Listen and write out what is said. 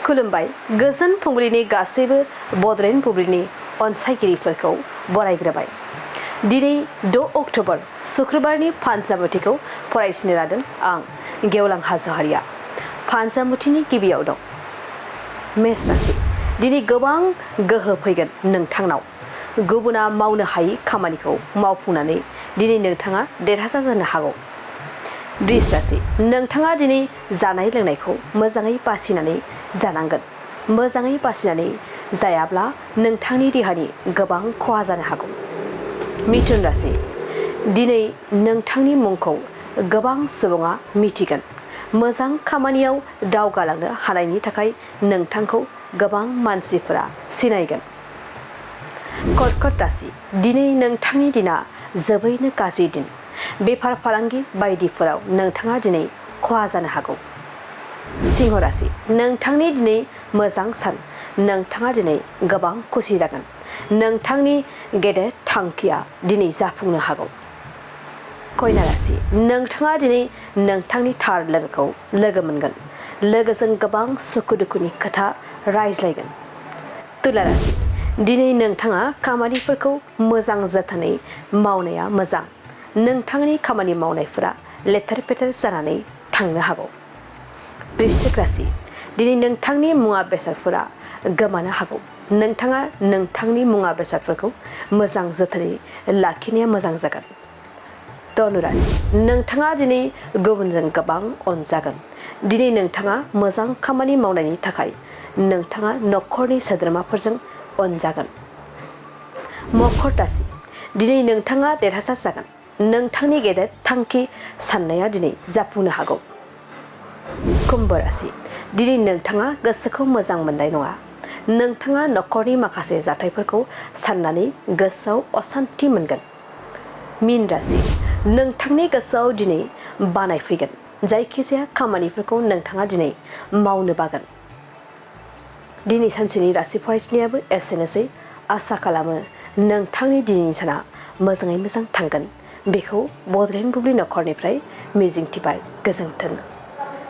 खुलुमबाय गोजोन फुंबिलिनि गासैबो बड'लेण्ड बुब्लिनि अनसायगिरिफोरखौ बरायग्रोबाय। दिनै 6 अक्ट'बर शुक्रबारनि फानजामुथिखौ फरायसिनो लादों आं गेवलां हाज'वारिया। फानजामुथिनि गिबियाव दं मेष राशि। दिनै गोबां गोहो फैगोन नोंथांनाव। गुबुना मावनो हायै खामानिखौ मावफुंनानै दिनै नोंथाङा देरहासार जानो हागौ। वृष राशि। नोंथाङा दिनै जानाय लोंनायखौ मोजाङै बासिनानै जानांगोन। मोजाङै बासिनानै जायाब्ला नोंथांनि देहानि गोबां खहा जानो हागौ। मिथुन राशि। दिनै नोंथांनि मुंखौ गोबां सुबुङा मिथिगोन। मोजां खामानियाव दावगालांनो हानायनि थाखाय नोंथांखौ गोबां मानसिफोरा सिनायगोन। कर्कट राशि। दिनै नोंथांनि दिना जोबोरैनो गाज्रि दिन। बेफार फालांगि बायदिफोराव नोंथाङा दिनै खहा जानो हागौ। सिंह राशि। नोंथांनि दिनै मोजां सान। नोंथाङा दिनै गोबां खुसि जागोन। नोंथांनि गेदेर थांखिया दिनै जाफुंनो हागौ। कन्या राशि। नोंथाङा दिनै नोंथांनि थार लोगोखौ लोगो मोनगोन। लोगोजों गोबां सुखु दुखुनि खोथा रायज्लायगोन। तुला राशि। दिनै नोंथाङा खामानिफोरखौ मोजां जोथोनै मावनाया मोजां। नोंथांनि खामानि मावनायफोरा लेथेर फेथेर जानानै थांनो हागौ। वृश्चिक राशि। दिनै नोंथांनि मुवा बेसादफोरा गोमानो हागौ। नोंथाङा नोंथांनि मुवा बेसादफोरखौ मोजां जोथोनै लाखिनाया मोजां जागोन। धनु राशि। नोंथाङा दिनै गुबुनजों गोबां अनजागोन। दिनै नोंथाङा मोजां खामानि मावनायनि थाखाय नोंथाङा न'खरनि सोद्रोमाफोरजों अनजागोन। मकर राशि। दिनै नोंथाङा देरहासार जागोन। नोंथांनि गेदेर थांखि साननाया दिनै जाफुंनो हागौ। कुम्भ राशि। दिनै नोंथाङा गोसोखौ मोजां मोननाय नङा। नोंथाङा न'खरनि माखासे जाथायफोरखौ साननानै गोसोआव असान्थि मोनगोन। मीन राशि। नोंथांनि गोसोआव दिनै बानाय फैगोन। जायखिजाया खामानिफोरखौ नोंथाङा दिनै मावनो बागोन। दिनै सानसेनि राशि फरायथिनायाबो एसेनोसै। आसा खालामो नोंथांनि दिनैनि साना मोजाङै मोजां थांगोन। बेखौ बड'लेण्ड बुब्लि नखरनिफ्राय मिजिंथिबाय। गोजोन्थों।